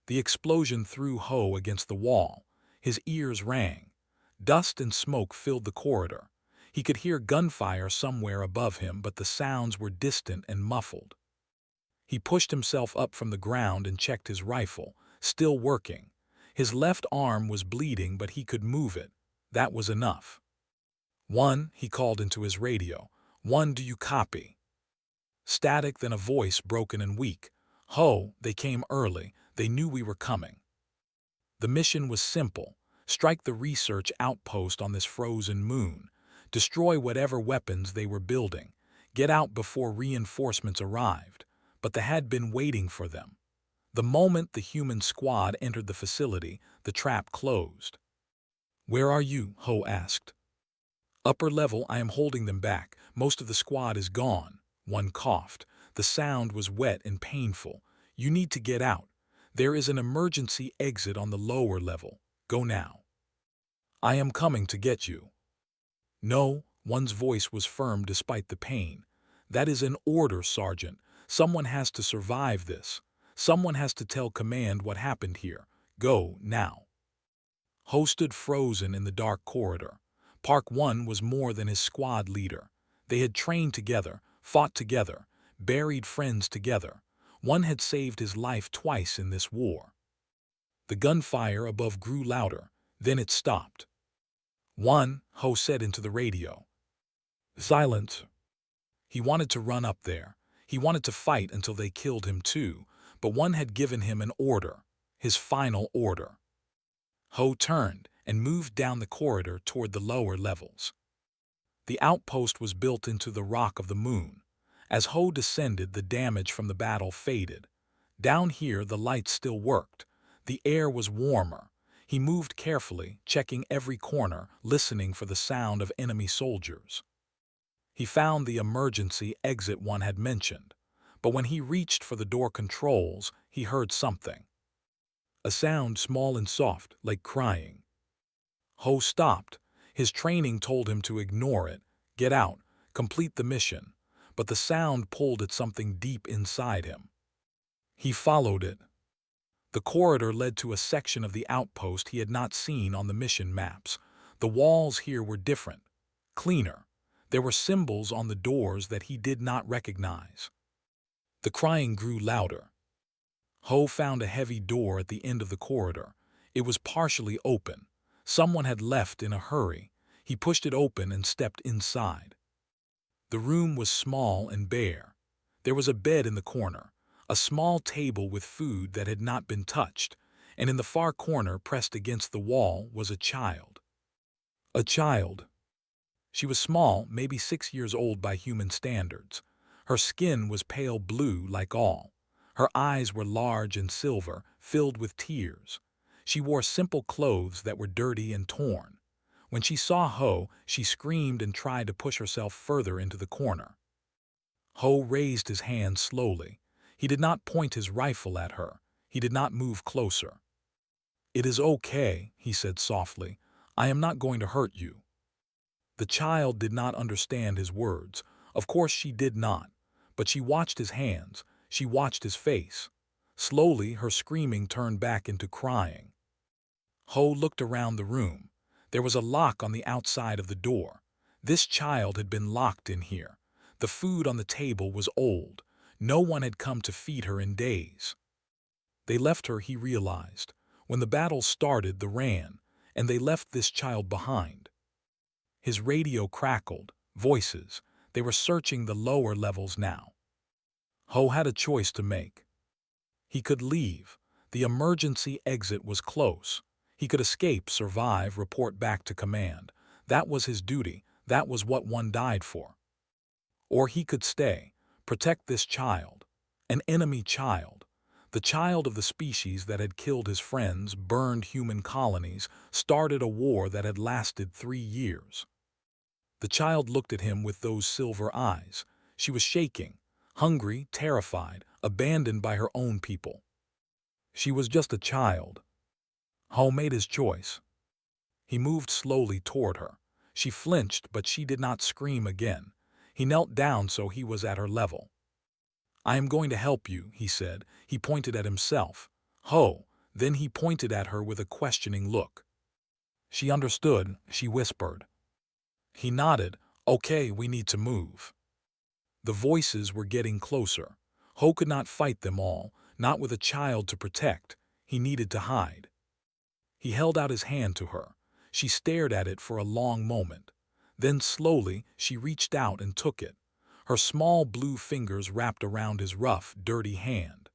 The explosion threw Ho against the wall. His ears rang. Dust and smoke filled the corridor. He could hear gunfire somewhere above him, but the sounds were distant and muffled. He pushed himself up from the ground and checked his rifle, still working. His left arm was bleeding, but he could move it. That was enough. "One," he called into his radio. "One, do you copy?" Static, then a voice broken and weak. "Ho, they came early. They knew we were coming." The mission was simple. Strike the research outpost on this frozen moon. Destroy whatever weapons they were building. Get out before reinforcements arrived. But they had been waiting for them. The moment the human squad entered the facility, the trap closed. "Where are you?" Ho asked. "Upper level. I am holding them back. Most of the squad is gone." One coughed. The sound was wet and painful. "You need to get out. There is an emergency exit on the lower level. Go now." "I am coming to get you." "No," one's voice was firm despite the pain. "That is an order, Sergeant. Someone has to survive this. Someone has to tell command what happened here. Go, now." Ho stood frozen in the dark corridor. Park 1 was more than his squad leader. They had trained together, fought together, buried friends together. One had saved his life twice in this war. The gunfire above grew louder, then it stopped. "One," Ho said into the radio. "Silence." He wanted to run up there. He wanted to fight until they killed him too, but one had given him an order, his final order. Ho turned and moved down the corridor toward the lower levels. The outpost was built into the rock of the moon. As Ho descended, the damage from the battle faded. Down here, the lights still worked. The air was warmer. He moved carefully, checking every corner, listening for the sound of enemy soldiers. He found the emergency exit one had mentioned, but when he reached for the door controls, he heard something. A sound small and soft, like crying. Ho stopped. His training told him to ignore it, get out, complete the mission, but the sound pulled at something deep inside him. He followed it. The corridor led to a section of the outpost he had not seen on the mission maps. The walls here were different, cleaner. There were symbols on the doors that he did not recognize. The crying grew louder. Ho found a heavy door at the end of the corridor. It was partially open. Someone had left in a hurry. He pushed it open and stepped inside. The room was small and bare. There was a bed in the corner, a small table with food that had not been touched, and in the far corner, pressed against the wall, was a child. A child. She was small, maybe 6 years old by human standards. Her skin was pale blue like all. Her eyes were large and silver, filled with tears. She wore simple clothes that were dirty and torn. When she saw Ho, she screamed and tried to push herself further into the corner. Ho raised his hand slowly. He did not point his rifle at her. He did not move closer. "It is okay," he said softly. "I am not going to hurt you." The child did not understand his words. Of course she did not. But she watched his hands. She watched his face. Slowly, her screaming turned back into crying. Ho looked around the room. There was a lock on the outside of the door. This child had been locked in here. The food on the table was old. No one had come to feed her in days. They left her, he realized. When the battle started, they ran, and they left this child behind. His radio crackled. Voices. They were searching the lower levels now. Ho had a choice to make. He could leave. The emergency exit was close. He could escape, survive, report back to command. That was his duty. That was what one died for. Or he could stay, protect this child. An enemy child. The child of the species that had killed his friends, burned human colonies, started a war that had lasted 3 years. The child looked at him with those silver eyes. She was shaking, hungry, terrified, abandoned by her own people. She was just a child. Ho made his choice. He moved slowly toward her. She flinched, but she did not scream again. He knelt down so he was at her level. "I am going to help you," he said. He pointed at himself. "Ho, Then he pointed at her with a questioning look. She understood, she whispered. He nodded. Okay, we need to move. The voices were getting closer. Ho could not fight them all, not with a child to protect. He needed to hide. He held out his hand to her. She stared at it for a long moment. Then slowly she reached out and took it. Her small blue fingers wrapped around his rough, dirty hand.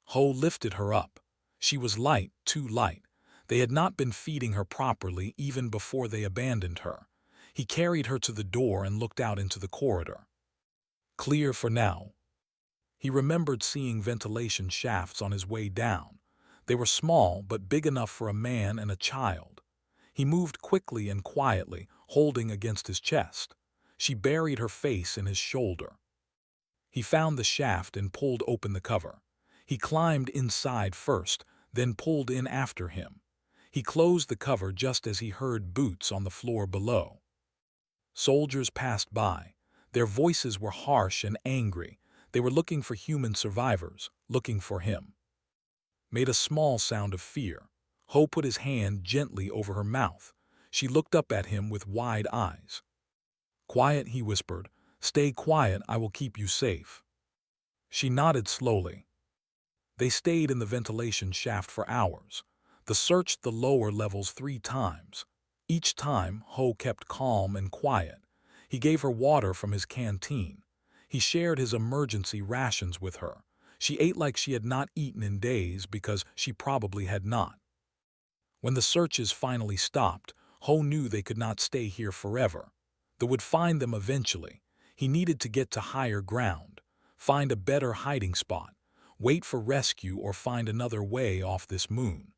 Ho lifted her up. She was light, too light. They had not been feeding her properly even before they abandoned her. He carried her to the door and looked out into the corridor. Clear for now. He remembered seeing ventilation shafts on his way down. They were small but big enough for a man and a child. He moved quickly and quietly, holding against his chest. She buried her face in his shoulder. He found the shaft and pulled open the cover. He climbed inside first, then pulled in after him. He closed the cover just as he heard boots on the floor below. Soldiers passed by. Their voices were harsh and angry. They were looking for human survivors, looking for him. Made a small sound of fear. Ho put his hand gently over her mouth. She looked up at him with wide eyes. Quiet, he whispered. Stay quiet, I will keep you safe. She nodded slowly. They stayed in the ventilation shaft for hours. They searched the lower levels 3 times. Each time, Ho kept calm and quiet. He gave her water from his canteen. He shared his emergency rations with her. She ate like she had not eaten in days because she probably had not. When the searches finally stopped, Ho knew they could not stay here forever. They would find them eventually. He needed to get to higher ground, find a better hiding spot, wait for rescue or find another way off this moon.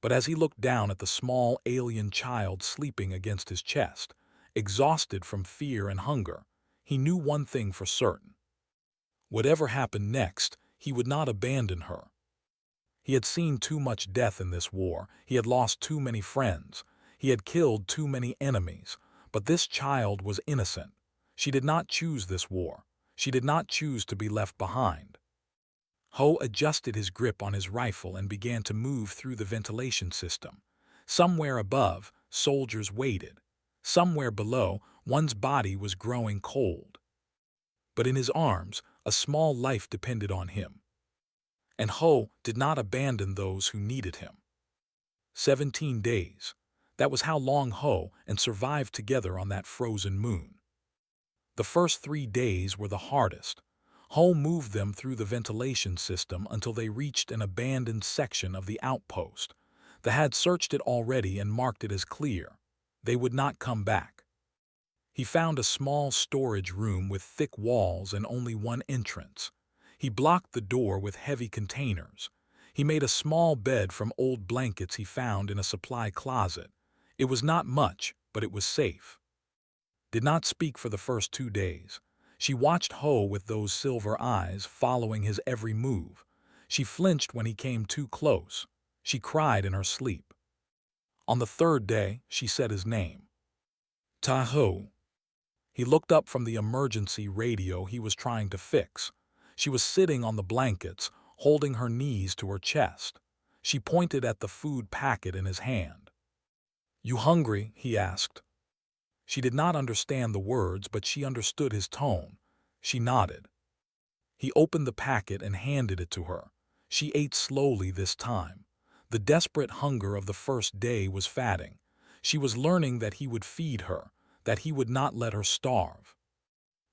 But as he looked down at the small alien child sleeping against his chest, exhausted from fear and hunger, he knew one thing for certain. Whatever happened next, he would not abandon her. He had seen too much death in this war. He had lost too many friends. He had killed too many enemies. But this child was innocent. She did not choose this war. She did not choose to be left behind. Ho adjusted his grip on his rifle and began to move through the ventilation system. Somewhere above, soldiers waited. Somewhere below, one's body was growing cold. But in his arms, a small life depended on him. And Ho did not abandon those who needed him. 17 days. That was how long Ho and survived together on that frozen moon. The first 3 days were the hardest. Ho moved them through the ventilation system until they reached an abandoned section of the outpost. They had searched it already and marked it as clear. They would not come back. He found a small storage room with thick walls and only one entrance. He blocked the door with heavy containers. He made a small bed from old blankets he found in a supply closet. It was not much, but it was safe. Did not speak for the first 2 days. She watched Ho with those silver eyes, following his every move. She flinched when he came too close. She cried in her sleep. On the 3rd day, she said his name. Ta-Ho. He looked up from the emergency radio he was trying to fix. She was sitting on the blankets, holding her knees to her chest. She pointed at the food packet in his hand. "You hungry?" he asked. She did not understand the words, but she understood his tone. She nodded. He opened the packet and handed it to her. She ate slowly this time. The desperate hunger of the first day was fatting. She was learning that he would feed her, that he would not let her starve.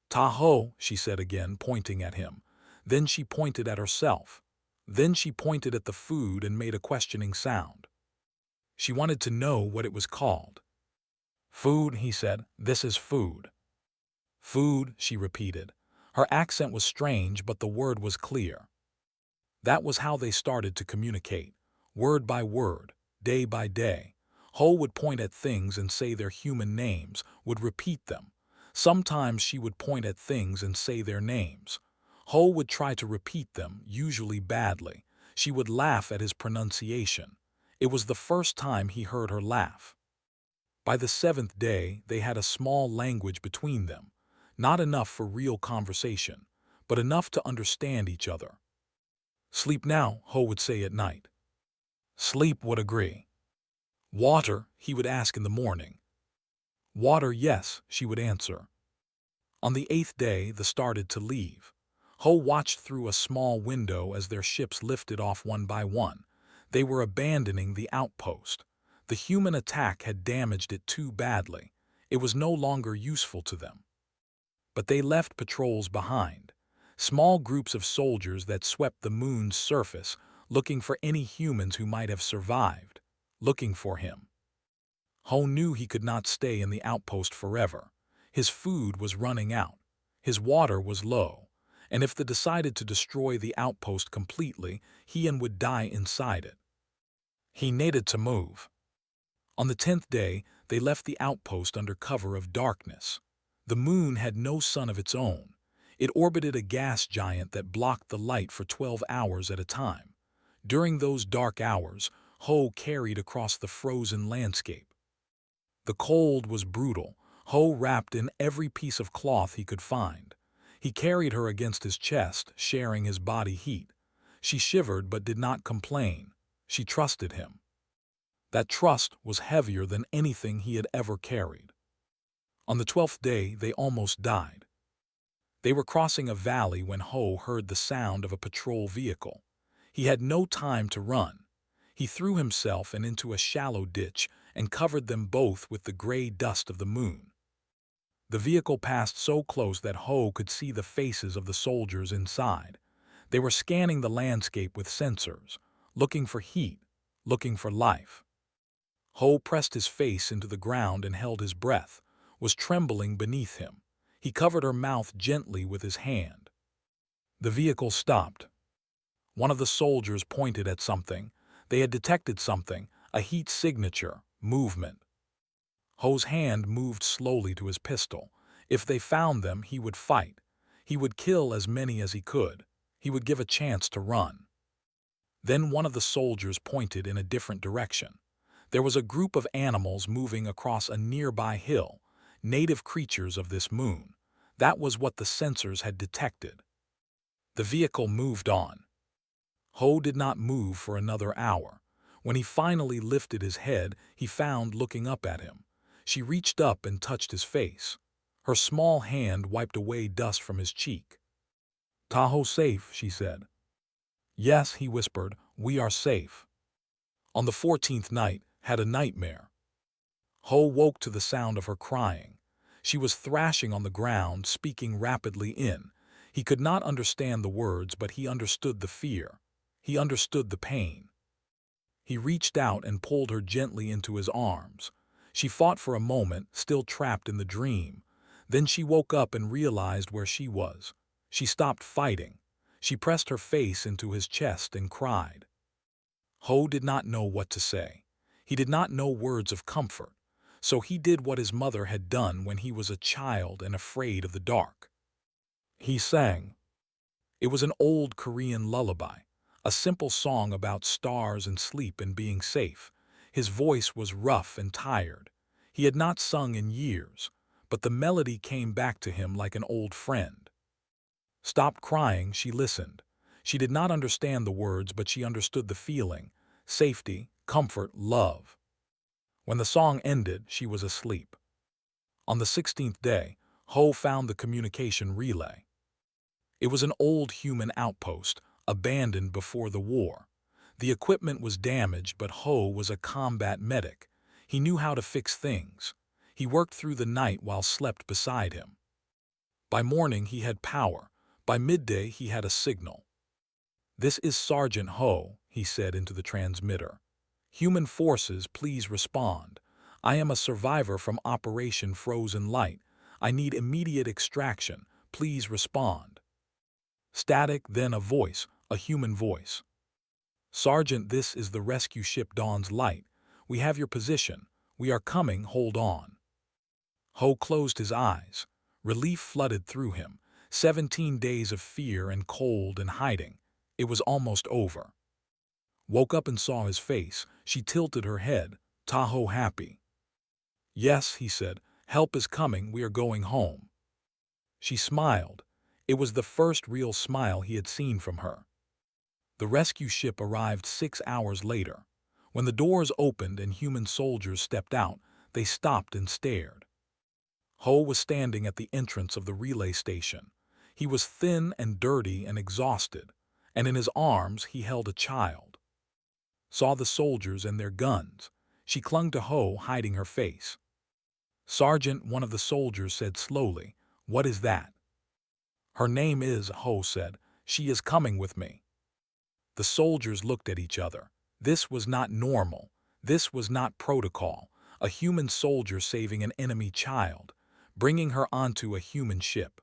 "Ta-Ho," she said again, pointing at him. Then she pointed at herself. Then she pointed at the food and made a questioning sound. She wanted to know what it was called. "Food," he said. "This is food." "Food," she repeated. Her accent was strange, but the word was clear. That was how they started to communicate, word by word, day by day. Ho would point at things and say their human names, would repeat them. Sometimes she would point at things and say their names. Ho would try to repeat them, usually badly. She would laugh at his pronunciation. It was the first time he heard her laugh. By the 7th day, they had a small language between them. Not enough for real conversation, but enough to understand each other. "Sleep now," Ho would say at night. Sleep would agree. Water, he would ask in the morning. Water, yes, she would answer. On the 8th day, they started to leave. Ho watched through a small window as their ships lifted off one by one. They were abandoning the outpost. The human attack had damaged it too badly. It was no longer useful to them. But they left patrols behind. Small groups of soldiers that swept the moon's surface, looking for any humans who might have survived. Looking for him. Ho knew he could not stay in the outpost forever. His food was running out. His water was low. And if they decided to destroy the outpost completely, he would die inside it. He needed to move. On the 10th day, they left the outpost under cover of darkness. The moon had no sun of its own. It orbited a gas giant that blocked the light for 12 hours at a time. During those dark hours, Ho carried across the frozen landscape. The cold was brutal. Ho wrapped in every piece of cloth he could find. He carried her against his chest, sharing his body heat. She shivered but did not complain. She trusted him. That trust was heavier than anything he had ever carried. On the 12th day, they almost died. They were crossing a valley when Ho heard the sound of a patrol vehicle. He had no time to run. He threw himself into a shallow ditch and covered them both with the gray dust of the moon. The vehicle passed so close that Ho could see the faces of the soldiers inside. They were scanning the landscape with sensors, looking for heat, looking for life. Ho pressed his face into the ground and held his breath, was trembling beneath him. He covered her mouth gently with his hand. The vehicle stopped. One of the soldiers pointed at something. They had detected something, a heat signature, movement. Ho's hand moved slowly to his pistol. If they found them, he would fight. He would kill as many as he could. He would give a chance to run. Then one of the soldiers pointed in a different direction. There was a group of animals moving across a nearby hill, native creatures of this moon. That was what the sensors had detected. The vehicle moved on. Ho did not move for another hour. When he finally lifted his head, he found looking up at him. She reached up and touched his face. Her small hand wiped away dust from his cheek. "Tahoe safe," she said. "Yes," he whispered, "we are safe." On the 14th night, had a nightmare. Ho woke to the sound of her crying. She was thrashing on the ground, speaking rapidly in. He could not understand the words, but he understood the fear. He understood the pain. He reached out and pulled her gently into his arms. She fought for a moment, still trapped in the dream. Then she woke up and realized where she was. She stopped fighting. She pressed her face into his chest and cried. Ho did not know what to say. He did not know words of comfort. So he did what his mother had done when he was a child and afraid of the dark. He sang. It was an old Korean lullaby, a simple song about stars and sleep and being safe. His voice was rough and tired. He had not sung in years, but the melody came back to him like an old friend. Stop crying, she listened. She did not understand the words, but she understood the feeling. Safety, comfort, love. When the song ended, she was asleep. On the 16th day, Ho found the communication relay. It was an old human outpost, abandoned before the war. The equipment was damaged, but Ho was a combat medic. He knew how to fix things. He worked through the night while slept beside him. By morning, he had power. By midday, he had a signal. "This is Sergeant Ho," he said into the transmitter. "Human forces, please respond. I am a survivor from Operation Frozen Light. I need immediate extraction. Please respond." Static, then a voice, a human voice. "Sergeant, this is the rescue ship Dawn's Light. We have your position. We are coming, hold on." Ho closed his eyes. Relief flooded through him. 17 days of fear and cold and hiding. It was almost over. Woke up and saw his face. She tilted her head. Tahoe happy. "Yes," he said. "Help is coming. We are going home." She smiled. It was the first real smile he had seen from her. The rescue ship arrived 6 hours later. When the doors opened and human soldiers stepped out, they stopped and stared. Ho was standing at the entrance of the relay station. He was thin and dirty and exhausted, and in his arms he held a child. Saw the soldiers and their guns. She clung to Ho, hiding her face. "Sergeant," one of the soldiers said slowly, "what is that?" "Her name is," Ho said. "She is coming with me." The soldiers looked at each other. This was not normal. This was not protocol. A human soldier saving an enemy child, bringing her onto a human ship.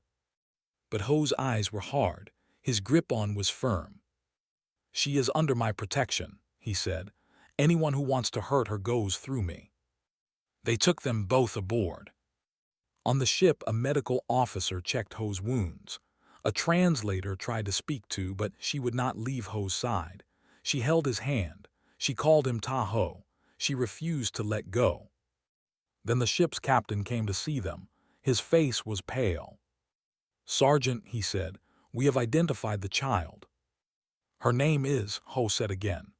But Ho's eyes were hard. His grip-on was firm. "She is under my protection," he said. "Anyone who wants to hurt her goes through me." They took them both aboard. On the ship, a medical officer checked Ho's wounds. A translator tried to speak to, but she would not leave Ho's side. She held his hand. She called him Ta-Ho. She refused to let go. Then the ship's captain came to see them. His face was pale. "Sergeant," he said, "we have identified the child." "Her name is," Ho said again.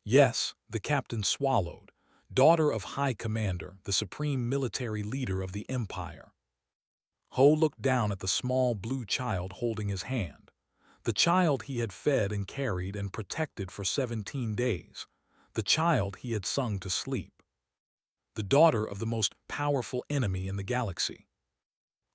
"Yes," the captain swallowed. "Daughter of High Commander, the supreme military leader of the Empire." Ho looked down at the small blue child holding his hand. The child he had fed and carried and protected for 17 days. The child he had sung to sleep. The daughter of the most powerful enemy in the galaxy.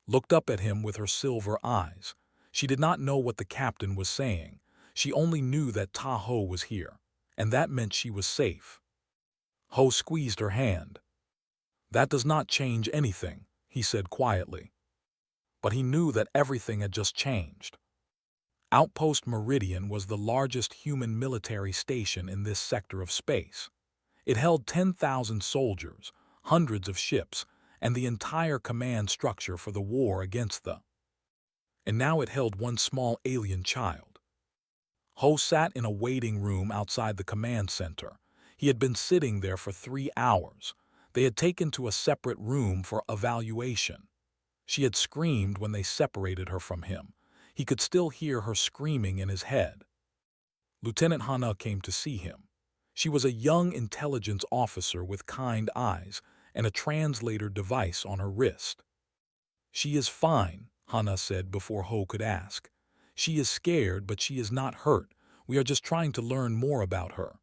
Looked up at him with her silver eyes. She did not know what the captain was saying. She only knew that Ta-Ho was here, and that meant she was safe. Ho squeezed her hand. "That does not change anything," he said quietly. But he knew that everything had just changed. Outpost Meridian was the largest human military station in this sector of space. It held 10,000 soldiers, hundreds of ships, and the entire command structure for the war against the. And now it held one small alien child. Ho sat in a waiting room outside the command center. He had been sitting there for 3 hours. They had taken to a separate room for evaluation. She had screamed when they separated her from him. He could still hear her screaming in his head. Lieutenant Hana came to see him. She was a young intelligence officer with kind eyes and a translator device on her wrist. "She is fine," Hana said before Ho could ask. "She is scared, but she is not hurt. We are just trying to learn more about her."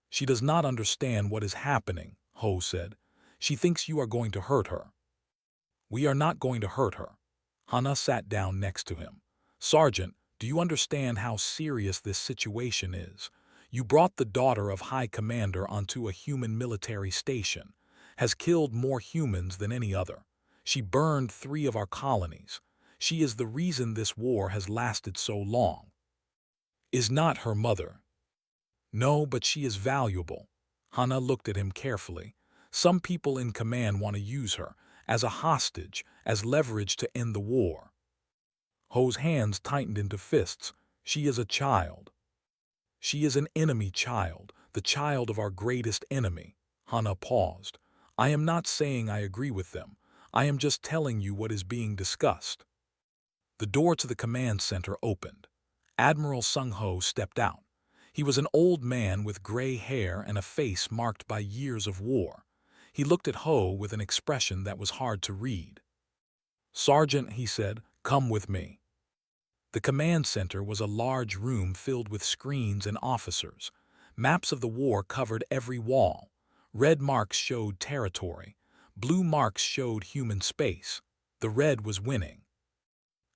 "She does not understand what is happening," Ho said. "She thinks you are going to hurt her." "We are not going to hurt her." Hana sat down next to him. "Sergeant, do you understand how serious this situation is? You brought the daughter of High Commander onto a human military station, has killed more humans than any other. She burned 3 of our colonies. She is the reason this war has lasted so long." "Is not her mother?" "No, but she is valuable." Hana looked at him carefully. "Some people in command want to use her, as a hostage, as leverage to end the war." Ho's hands tightened into fists. "She is a child." "She is an enemy child, the child of our greatest enemy." Hana paused. "I am not saying I agree with them. I am just telling you what is being discussed." The door to the command center opened. Admiral Sung-Ho stepped out. He was an old man with gray hair and a face marked by years of war. He looked at Ho with an expression that was hard to read. "Sergeant," he said, "come with me." The command center was a large room filled with screens and officers. Maps of the war covered every wall. Red marks showed territory. Blue marks showed human space. The red was winning.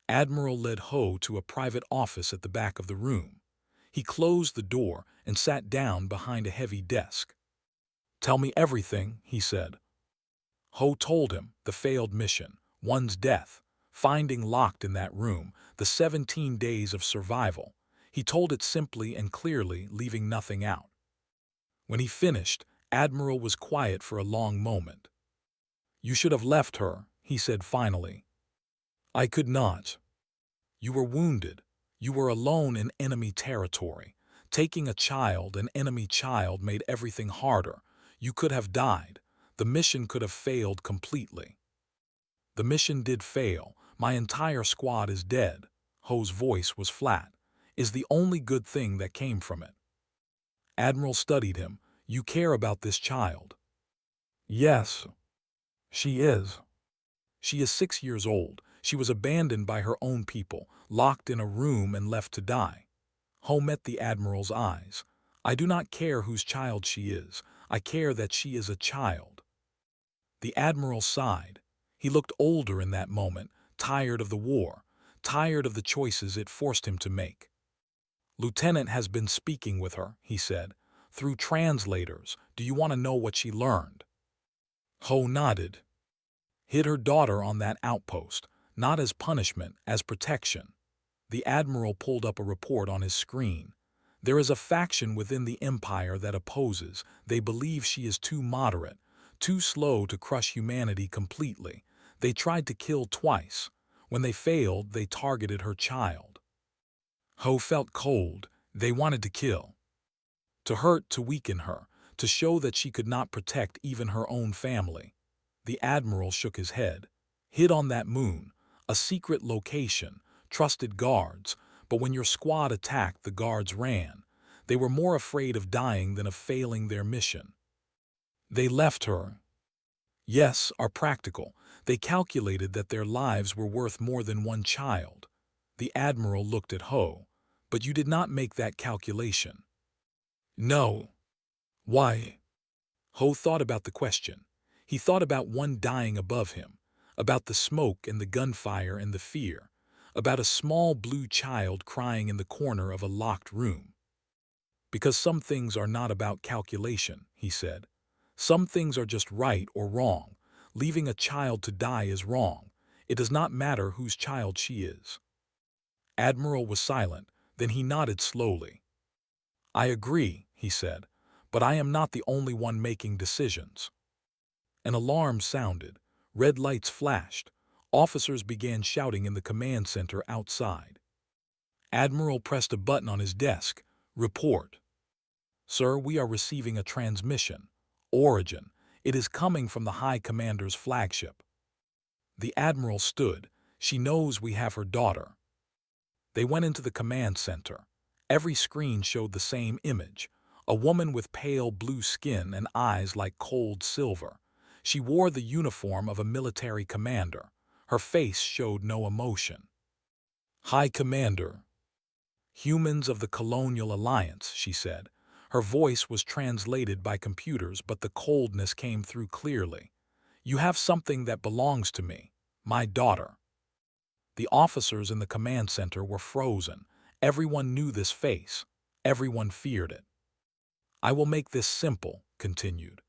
Admiral led Ho to a private office at the back of the room. He closed the door and sat down behind a heavy desk. "Tell me everything," he said. Ho told him the failed mission, one's death, finding locked in that room, the 17 days of survival. He told it simply and clearly, leaving nothing out. When he finished, Admiral was quiet for a long moment. "You should have left her," he said finally. "I could not. You were wounded. You were alone in enemy territory. Taking a child, an enemy child, made everything harder. You could have died. The mission could have failed completely." "The mission did fail. My entire squad is dead." Ho's voice was flat. "Is the only good thing that came from it." Admiral studied him. "You care about this child." "Yes, she is." "She is 6 years old. She was abandoned by her own people, locked in a room and left to die." Ho met the Admiral's eyes. "I do not care whose child she is. I care that she is a child." The Admiral sighed. He looked older in that moment, tired of the war, tired of the choices it forced him to make. "Lieutenant has been speaking with her," he said, "through translators. Do you want to know what she learned?" Ho nodded. "Hid her daughter on that outpost, not as punishment, as protection." The Admiral pulled up a report on his screen. "There is a faction within the Empire that opposes. They believe she is too moderate, too slow to crush humanity completely. They tried to kill twice. When they failed, they targeted her child." Ho felt cold. They wanted to kill. To hurt, to weaken her, to show that she could not protect even her own family. The Admiral shook his head. "Hid on that moon, a secret location, trusted guards, but when your squad attacked, the guards ran. They were more afraid of dying than of failing their mission. They left her." "Yes, are practical. They calculated that their lives were worth more than one child." The Admiral looked at Ho. "But you did not make that calculation." "No." "Why?" Ho thought about the question. He thought about one dying above him, about the smoke and the gunfire and the fear, about a small blue child crying in the corner of a locked room. "Because some things are not about calculation," he said. "Some things are just right or wrong. Leaving a child to die is wrong. It does not matter whose child she is." Admiral was silent, then he nodded slowly. "I agree," he said, "but I am not the only one making decisions." An alarm sounded. Red lights flashed. Officers began shouting in the command center outside. Admiral pressed a button on his desk. "Report." "Sir, we are receiving a transmission. Origin. It is coming from the High Commander's flagship." The Admiral stood. "She knows we have her daughter." They went into the command center. Every screen showed the same image. A woman with pale blue skin and eyes like cold silver. She wore the uniform of a military commander. Her face showed no emotion. "High Commander." "Humans of the Colonial Alliance," she said. Her voice was translated by computers, but the coldness came through clearly. "You have something that belongs to me, my daughter." The officers in the command center were frozen. Everyone knew this face. Everyone feared it. "I will make this simple," continued.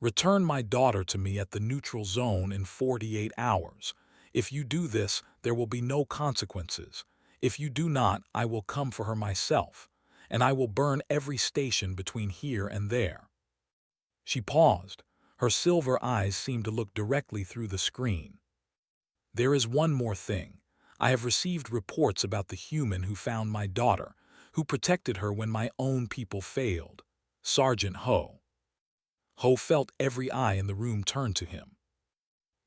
"Return my daughter to me at the neutral zone in 48 hours. If you do this, there will be no consequences. If you do not, I will come for her myself, and I will burn every station between here and there." She paused. Her silver eyes seemed to look directly through the screen. "There is one more thing. I have received reports about the human who found my daughter, who protected her when my own people failed. Sergeant Ho." Ho felt every eye in the room turn to him.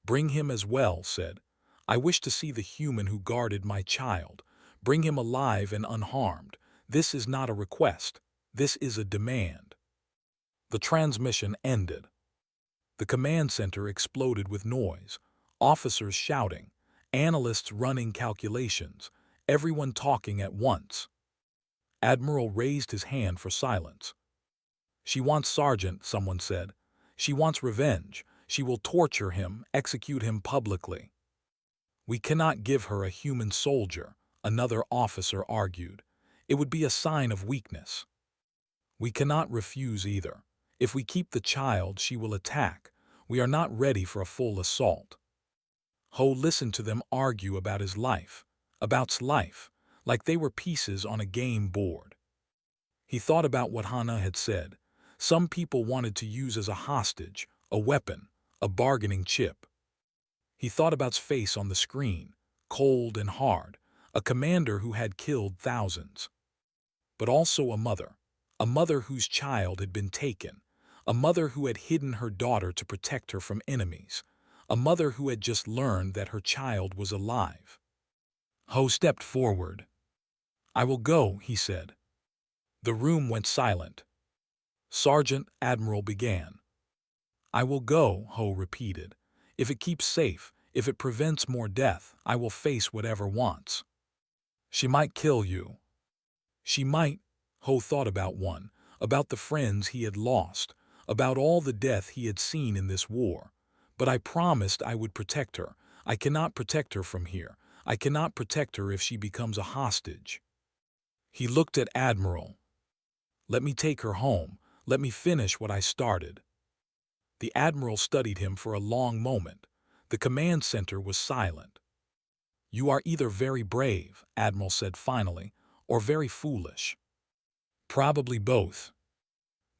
"Bring him as well," said. "I wish to see the human who guarded my child. Bring him alive and unharmed. This is not a request. This is a demand." The transmission ended. The command center exploded with noise. Officers shouting, analysts running calculations, everyone talking at once. Admiral raised his hand for silence. "She wants Sergeant," someone said. "She wants revenge. She will torture him, execute him publicly." "We cannot give her a human soldier," another officer argued. "It would be a sign of weakness." "We cannot refuse either. If we keep the child, she will attack. We are not ready for a full assault." Ho listened to them argue about his life, about's life, like they were pieces on a game board. He thought about what Hana had said. Some people wanted to use as a hostage, a weapon, a bargaining chip. He thought about's face on the screen, cold and hard, a commander who had killed thousands. But also a mother whose child had been taken, a mother who had hidden her daughter to protect her from enemies, a mother who had just learned that her child was alive. Ho stepped forward. "I will go," he said. The room went silent. Sergeant Admiral began. "I will go," Ho repeated. "If it keeps safe, if it prevents more death, I will face whatever wants." "She might kill you." "She might." Ho thought about the friends he had lost, about all the death he had seen in this war. "But I promised I would protect her. I cannot protect her from here. I cannot protect her if she becomes a hostage." He looked at Admiral. "Let me take her home. Let me finish what I started." The Admiral studied him for a long moment. The command center was silent. "You are either very brave," Admiral said finally, "or very foolish." "Probably both."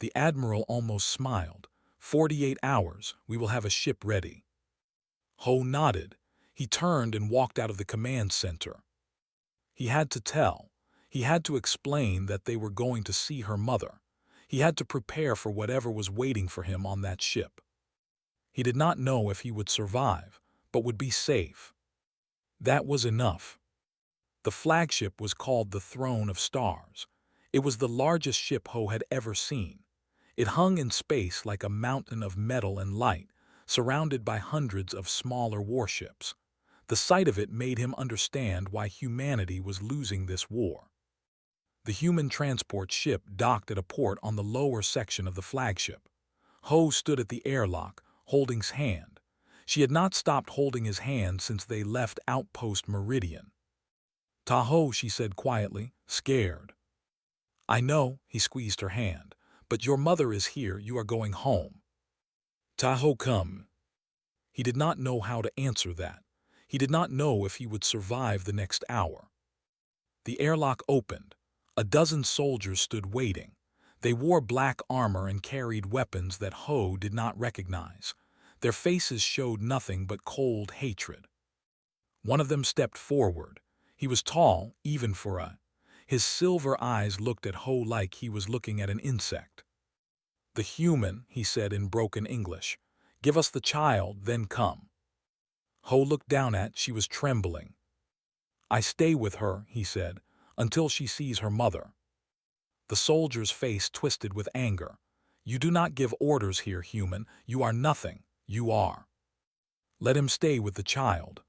The Admiral almost smiled. 48 hours, we will have a ship ready." Ho nodded. He turned and walked out of the command center. He had to tell. He had to explain that they were going to see her mother. He had to prepare for whatever was waiting for him on that ship. He did not know if he would survive, but would be safe. That was enough. The flagship was called the Throne of Stars. It was the largest ship Ho had ever seen. It hung in space like a mountain of metal and light, surrounded by hundreds of smaller warships. The sight of it made him understand why humanity was losing this war. The human transport ship docked at a port on the lower section of the flagship. Ho stood at the airlock, holding his hand. She had not stopped holding his hand since they left Outpost Meridian. "Tahoe," she said quietly, scared. "I know," he squeezed her hand, "but your mother is here, you are going home." "Tahoe, come." He did not know how to answer that. He did not know if he would survive the next hour. The airlock opened. A dozen soldiers stood waiting. They wore black armor and carried weapons that Ho did not recognize. Their faces showed nothing but cold hatred. One of them stepped forward. He was tall, even for a. His silver eyes looked at Ho like he was looking at an insect. "The human," he said in broken English. "Give us the child, then come." Ho looked down she was trembling. "I stay with her," he said, "until she sees her mother." The soldier's face twisted with anger. "You do not give orders here, human. You are nothing. You are." "Let him stay with the child."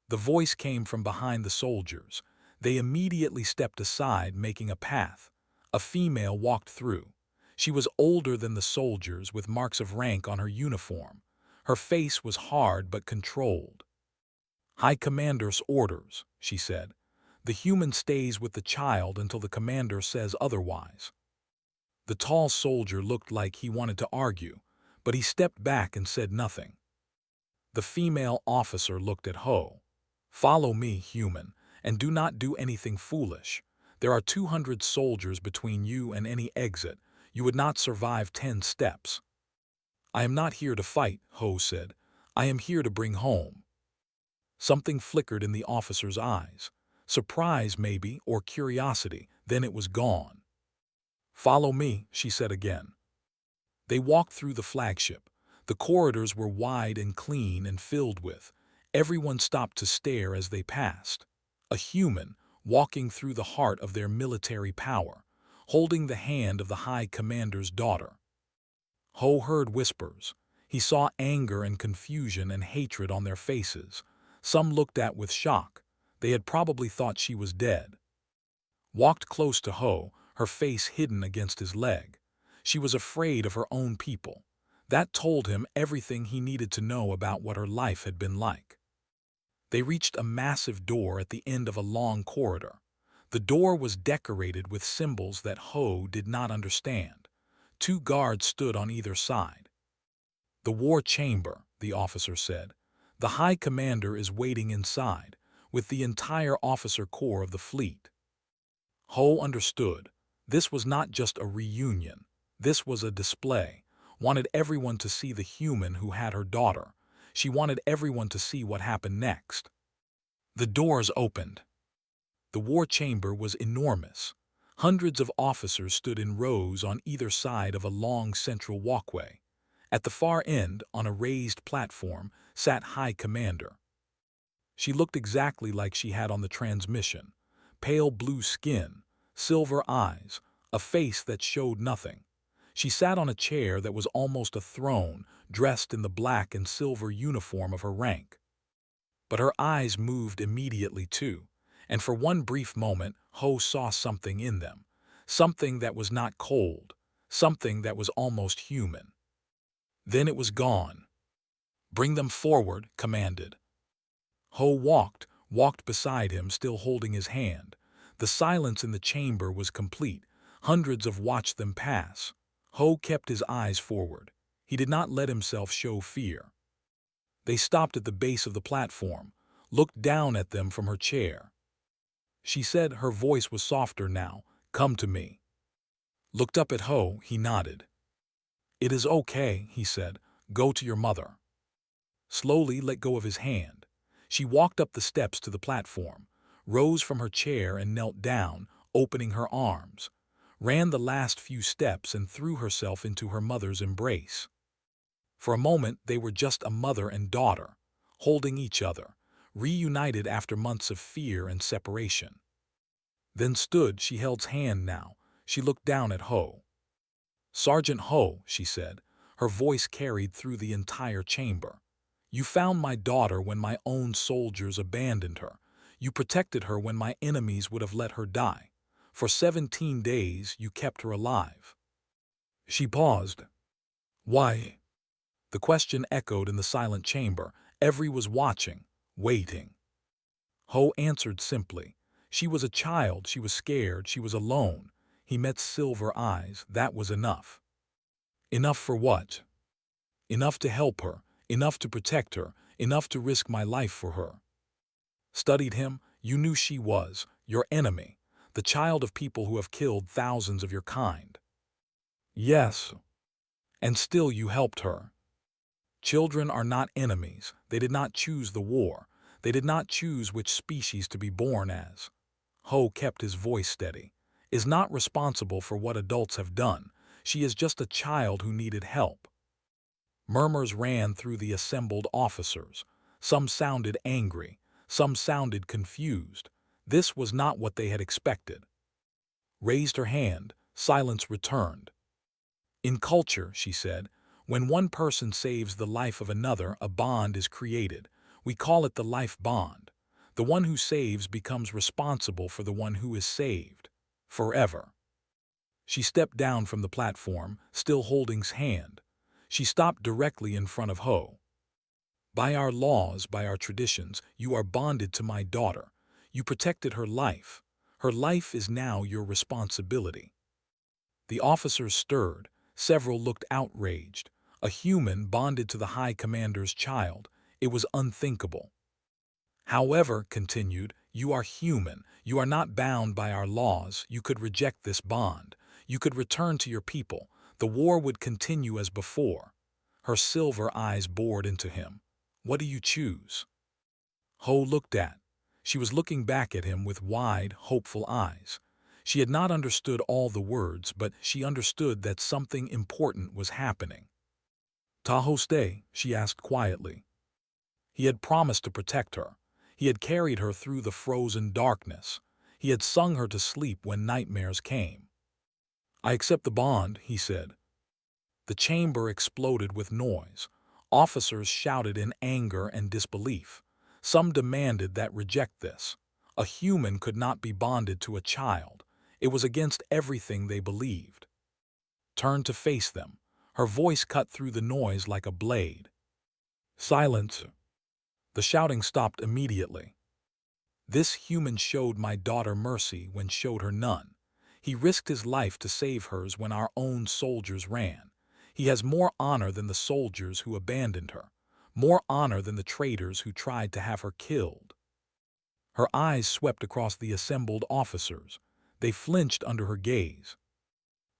The voice came from behind the soldiers. They immediately stepped aside, making a path. A female walked through. She was older than the soldiers, with marks of rank on her uniform. Her face was hard but controlled. "High Commander's orders," she said. "The human stays with the child until the commander says otherwise." The tall soldier looked like he wanted to argue, but he stepped back and said nothing. The female officer looked at Ho. "Follow me, human, and do not do anything foolish. There are 200 soldiers between you and any exit. You would not survive 10 steps." "I am not here to fight," Ho said. "I am here to bring home." Something flickered in the officer's eyes. Surprise, maybe, or curiosity. Then it was gone. "Follow me," she said again. They walked through the flagship. The corridors were wide and clean and filled with. Everyone stopped to stare as they passed. A human, walking through the heart of their military power, holding the hand of the High Commander's daughter. Ho heard whispers. He saw anger and confusion and hatred on their faces. Some looked at with shock. They had probably thought she was dead. Walked close to Ho, her face hidden against his leg. She was afraid of her own people. That told him everything he needed to know about what her life had been like. They reached a massive door at the end of a long corridor. The door was decorated with symbols that Ho did not understand. 2 guards stood on either side. "The war chamber," the officer said. "The High Commander is waiting inside, with the entire officer corps of the fleet." Ho understood. This was not just a reunion. This was a display. Wanted everyone to see the human who had her daughter. She wanted everyone to see what happened next. The doors opened. The war chamber was enormous. Hundreds of officers stood in rows on either side of a long central walkway. At the far end, on a raised platform, sat High Commander. She looked exactly like she had on the transmission. Pale blue skin, silver eyes, a face that showed nothing. She sat on a chair that was almost a throne, dressed in the black and silver uniform of her rank. But her eyes moved immediately too, and for one brief moment Ho saw something in them, something that was not cold, something that was almost human. Then it was gone. "Bring them forward," commanded. Ho walked beside him, still holding his hand. The silence in the chamber was complete. Hundreds of watched them pass. Ho kept his eyes forward. He did not let himself show fear. They stopped at the base of the platform, looked down at them from her chair. She said, her voice was softer now, "Come to me." Looked up at Ho, he nodded. "It is okay," he said. "Go to your mother." Slowly let go of his hand. She walked up the steps to the platform, rose from her chair and knelt down, opening her arms, ran the last few steps and threw herself into her mother's embrace. For a moment they were just a mother and daughter, holding each other, reunited after months of fear and separation. Then she held his hand now. She looked down at Ho. "Sergeant Ho," she said, her voice carried through the entire chamber. "You found my daughter when my own soldiers abandoned her. You protected her when my enemies would have let her die. For 17 days you kept her alive." She paused. "Why?" The question echoed in the silent chamber. Everyone was watching, waiting. Ho answered simply. She was a child, she was scared, she was alone. He met silver eyes, that was enough. Enough for what? Enough to help her, enough to protect her, enough to risk my life for her. Studied him, you knew she was your enemy, the child of people who have killed thousands of your kind. Yes. And still you helped her. Children are not enemies. They did not choose the war. They did not choose which species to be born as. Ho kept his voice steady. Is not responsible for what adults have done. She is just a child who needed help. Murmurs ran through the assembled officers. Some sounded angry. Some sounded confused. This was not what they had expected. Raised her hand. Silence returned. In culture, she said, when one person saves the life of another, a bond is created. We call it the life bond. The one who saves becomes responsible for the one who is saved. Forever. She stepped down from the platform, still holding his hand. She stopped directly in front of Ho. "By our laws, by our traditions, you are bonded to my daughter. You protected her life. Her life is now your responsibility." The officers stirred. Several looked outraged. A human bonded to the High Commander's child. It was unthinkable. "However," continued, "you are human. You are not bound by our laws. You could reject this bond. You could return to your people. The war would continue as before." Her silver eyes bored into him. "What do you choose?" Ho looked at. She was looking back at him with wide, hopeful eyes. She had not understood all the words, but she understood that something important was happening. "Taho stay?" she asked quietly. He had promised to protect her. He had carried her through the frozen darkness. He had sung her to sleep when nightmares came. "I accept the bond," he said. The chamber exploded with noise. Officers shouted in anger and disbelief. Some demanded that reject this. A human could not be bonded to a child. It was against everything they believed. Turned to face them. Her voice cut through the noise like a blade. "Silence." The shouting stopped immediately. "This human showed my daughter mercy when showed her none. He risked his life to save hers when our own soldiers ran. He has more honor than the soldiers who abandoned her, more honor than the traitors who tried to have her killed." Her eyes swept across the assembled officers. They flinched under her gaze.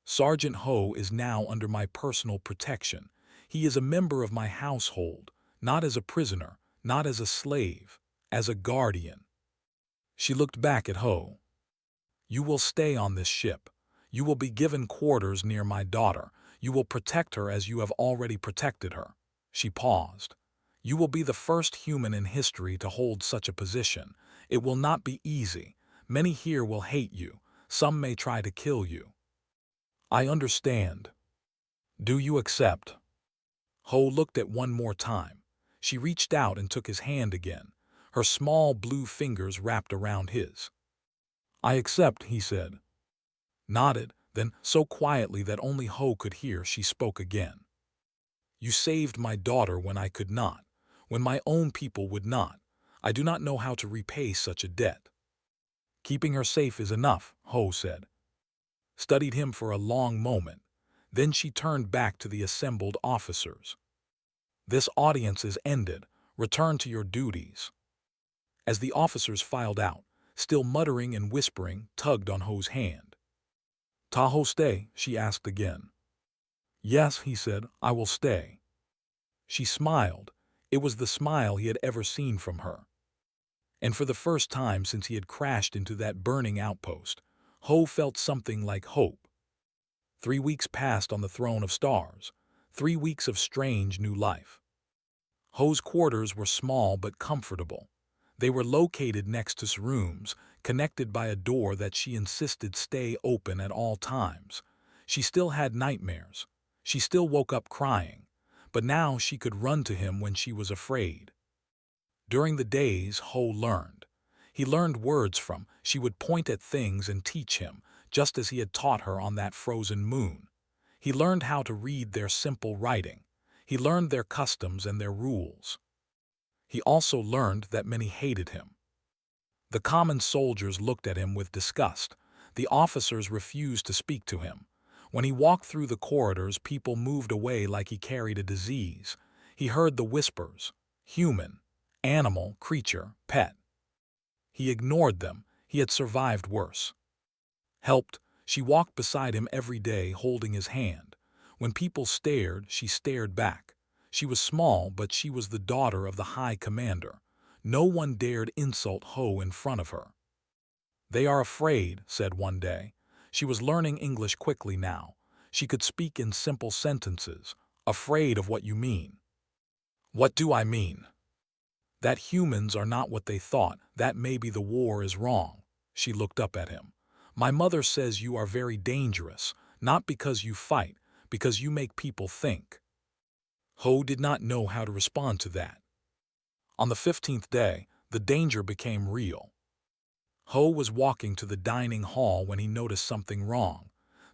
"Sergeant Ho is now under my personal protection. He is a member of my household, not as a prisoner, not as a slave, as a guardian." She looked back at Ho. "You will stay on this ship. You will be given quarters near my daughter. You will protect her as you have already protected her." She paused. "You will be the first human in history to hold such a position. It will not be easy. Many here will hate you. Some may try to kill you." "I understand." Do you accept? Ho looked at one more time. She reached out and took his hand again, her small blue fingers wrapped around his. I accept, he said. Nodded, then so quietly that only Ho could hear she spoke again. You saved my daughter when I could not, when my own people would not. I do not know how to repay such a debt. Keeping her safe is enough, Ho said. Studied him for a long moment. Then she turned back to the assembled officers. This audience is ended. Return to your duties. As the officers filed out, still muttering and whispering, tugged on Ho's hand. Taho stay? She asked again. Yes, he said, I will stay. She smiled. It was the smile he had ever seen from her. And for the first time since he had crashed into that burning outpost, Ho felt something like hope. 3 weeks passed on the throne of stars, 3 weeks of strange new life. Ho's quarters were small but comfortable. They were located next to rooms, connected by a door that she insisted stay open at all times. She still had nightmares. She still woke up crying, but now she could run to him when she was afraid. During the days, Ho learned. He learned words from, she would point at things and teach him, just as he had taught her on that frozen moon. He learned how to read their simple writing. He learned their customs and their rules. He also learned that many hated him. The common soldiers looked at him with disgust. The officers refused to speak to him. When he walked through the corridors, people moved away like he carried a disease. He heard the whispers, human, animal, creature, pet. He ignored them. He had survived worse. Helped, she walked beside him every day holding his hand. When people stared, she stared back. She was small, but she was the daughter of the High Commander. No one dared insult Ho in front of her. They are afraid, said one day. She was learning English quickly now. She could speak in simple sentences. Afraid of what you mean. What do I mean? That humans are not what they thought, that maybe the war is wrong. She looked up at him. My mother says you are very dangerous, not because you fight, because you make people think. Ho did not know how to respond to that. On the 15th day, the danger became real. Ho was walking to the dining hall when he noticed something wrong.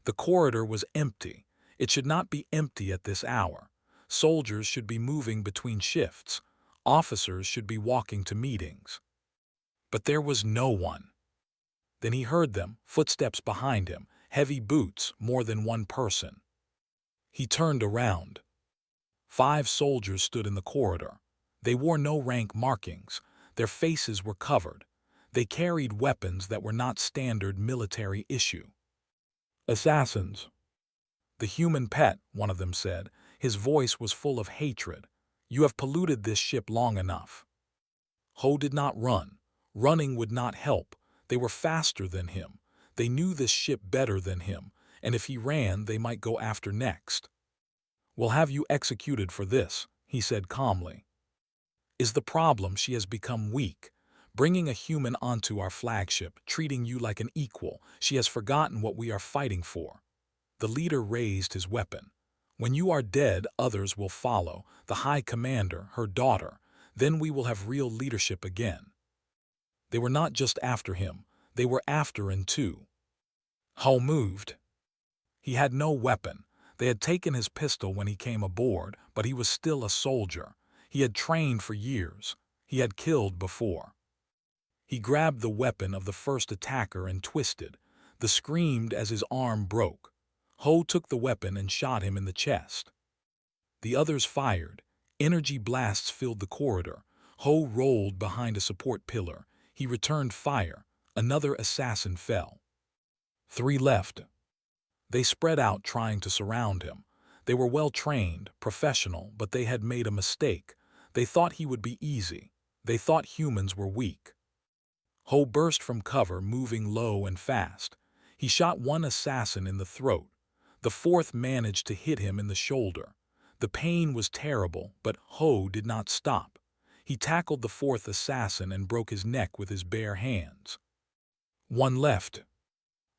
The corridor was empty. It should not be empty at this hour. Soldiers should be moving between shifts. Officers should be walking to meetings. But there was no one. Then he heard them, footsteps behind him, heavy boots, more than one person. He turned around. 5 soldiers stood in the corridor. They wore no rank markings. Their faces were covered. They carried weapons that were not standard military issue. Assassins. The human pet, one of them said. His voice was full of hatred. You have polluted this ship long enough. Ho did not run. Running would not help. They were faster than him. They knew this ship better than him, and if he ran, they might go after next. We'll have you executed for this, he said calmly. Is the problem she has become weak? Bringing a human onto our flagship, treating you like an equal, she has forgotten what we are fighting for. The leader raised his weapon. When you are dead, others will follow, the High Commander, her daughter. Then we will have real leadership again. They were not just after him, they were after him too. Ho moved. He had no weapon. They had taken his pistol when he came aboard, but he was still a soldier. He had trained for years. He had killed before. He grabbed the weapon of the first attacker and twisted. The screamed as his arm broke. Ho took the weapon and shot him in the chest. The others fired. Energy blasts filled the corridor. Ho rolled behind a support pillar. He returned fire. Another assassin fell. 3 left. They spread out trying to surround him. They were well trained, professional, but they had made a mistake. They thought he would be easy. They thought humans were weak. Ho burst from cover, moving low and fast. He shot one assassin in the throat. The 4th managed to hit him in the shoulder. The pain was terrible, but Ho did not stop. He tackled the 4th assassin and broke his neck with his bare hands. 1 left.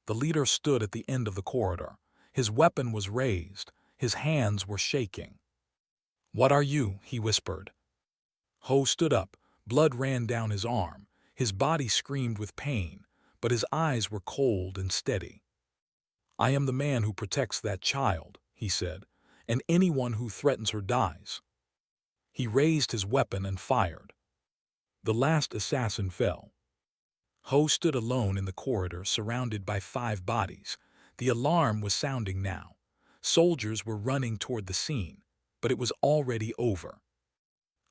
The leader stood at the end of the corridor. His weapon was raised. His hands were shaking. "What are you?" he whispered. Ho stood up. Blood ran down his arm. His body screamed with pain, but his eyes were cold and steady. "I am the man who protects that child," he said, "and anyone who threatens her dies." He raised his weapon and fired. The last assassin fell. Ho stood alone in the corridor, surrounded by 5 bodies. The alarm was sounding now. Soldiers were running toward the scene, but it was already over.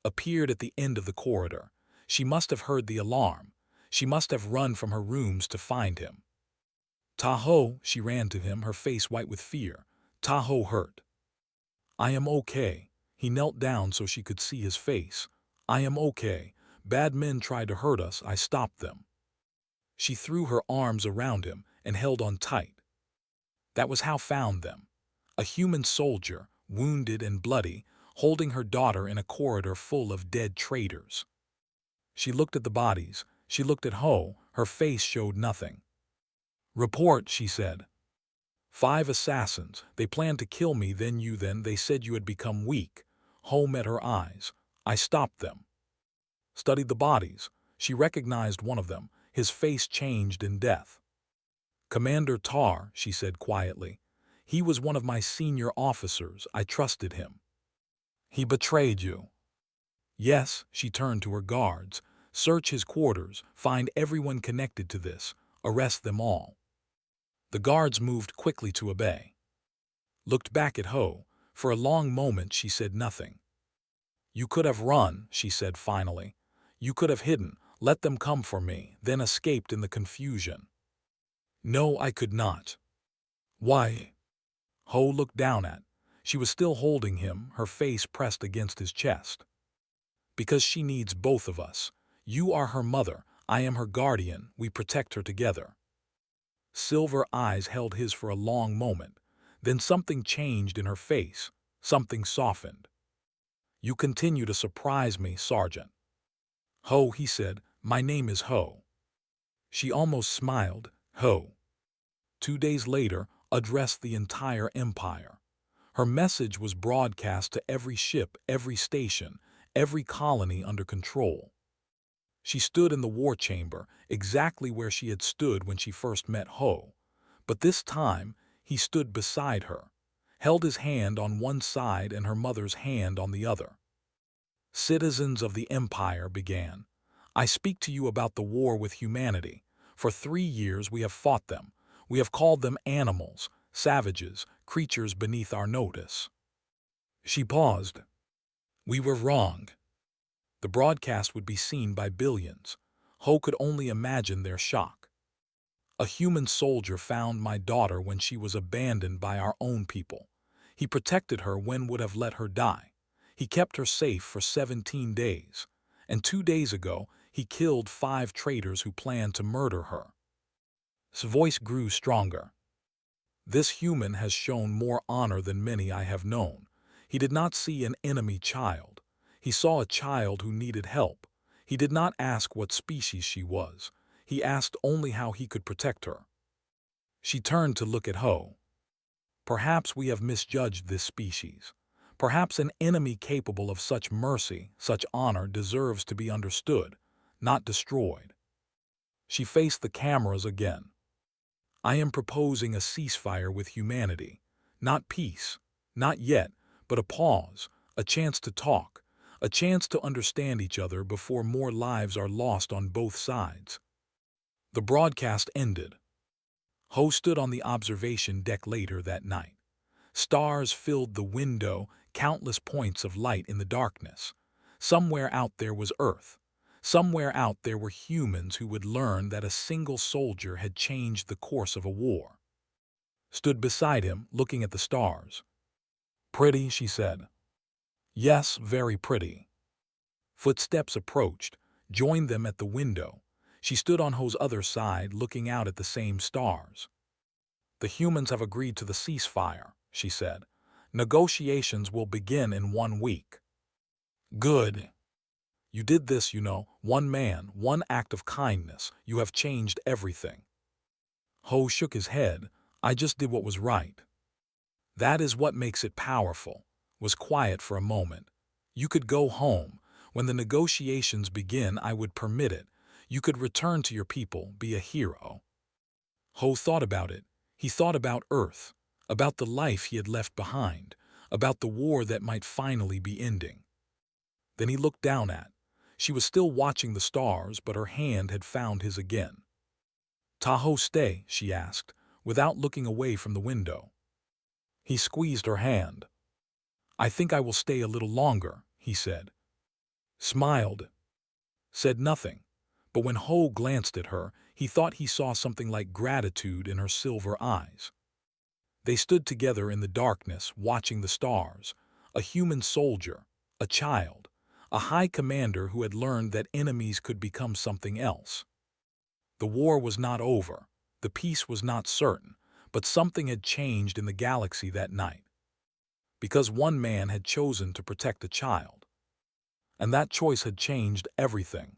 Appeared at the end of the corridor. She must have heard the alarm. She must have run from her rooms to find him. "Tahoe," she ran to him, her face white with fear. "Tahoe hurt." "I am okay." He knelt down so she could see his face. "I am okay. Bad men tried to hurt us. I stopped them." She threw her arms around him and held on tight. That was how found them. A human soldier, wounded and bloody, holding her daughter in a corridor full of dead traitors. She looked at the bodies. She looked at Ho. Her face showed nothing. "Report," she said. "5 assassins. They planned to kill me, then they said you had become weak." Ho met her eyes. "I stopped them." Studied the bodies. She recognized one of them. His face changed in death. "Commander Tar," she said quietly. "He was one of my senior officers. I trusted him." "He betrayed you." "Yes." She turned to her guards. "Search his quarters. Find everyone connected to this. Arrest them all." The guards moved quickly to obey. Looked back at Ho. For a long moment she said nothing. "You could have run," she said finally. "You could have hidden, let them come for me, then escaped in the confusion." "No, I could not." "Why?" Ho looked down at. She was still holding him, her face pressed against his chest. "Because she needs both of us. You are her mother, I am her guardian, we protect her together." Silver eyes held his for a long moment. Then something changed in her face. Something softened. "You continue to surprise me, Sergeant." "Ho," he said, "my name is Ho." She almost smiled. "Ho." 2 days later, addressed the entire empire. Her message was broadcast to every ship, every station, every colony under control. She stood in the war chamber, exactly where she had stood when she first met Ho. But this time, he stood beside her, held his hand on one side and her mother's hand on the other. "Citizens of the Empire," began, "I speak to you about the war with humanity. For 3 years we have fought them. We have called them animals, savages, creatures beneath our notice." She paused. "We were wrong." The broadcast would be seen by billions. Ho could only imagine their shock. "A human soldier found my daughter when she was abandoned by our own people. He protected her when would have let her die. He kept her safe for 17 days. And 2 days ago, he killed 5 traitors who planned to murder her." His voice grew stronger. "This human has shown more honor than many I have known. He did not see an enemy child. He saw a child who needed help. He did not ask what species she was. He asked only how he could protect her." She turned to look at Ho. "Perhaps we have misjudged this species. Perhaps an enemy capable of such mercy, such honor, deserves to be understood, not destroyed." She faced the cameras again. "I am proposing a ceasefire with humanity. Not peace. Not yet, but a pause, a chance to talk, a chance to understand each other before more lives are lost on both sides." The broadcast ended. Ho stood on the observation deck later that night. Stars filled the window, countless points of light in the darkness. Somewhere out there was Earth. Somewhere out there were humans who would learn that a single soldier had changed the course of a war. Stood beside him, looking at the stars. "Pretty," she said. "Yes, very pretty." Footsteps approached, joined them at the window. She stood on Ho's other side, looking out at the same stars. "The humans have agreed to the ceasefire," she said. "Negotiations will begin in 1 week." "Good. You did this, you know, one man, one act of kindness. You have changed everything." Ho shook his head. "I just did what was right." That is what makes it powerful. Was quiet for a moment. You could go home. When the negotiations begin, I would permit it. You could return to your people, be a hero. Ho thought about it. He thought about Earth, about the life he had left behind, about the war that might finally be ending. Then he looked down at. She was still watching the stars, but her hand had found his again. "Tahoe stay?" she asked, without looking away from the window. He squeezed her hand. "I think I will stay a little longer," he said. Smiled. Said nothing. But when Ho glanced at her, he thought he saw something like gratitude in her silver eyes. They stood together in the darkness, watching the stars. A human soldier, a child, a high commander who had learned that enemies could become something else. The war was not over, the peace was not certain, but something had changed in the galaxy that night. Because one man had chosen to protect a child. And that choice had changed everything.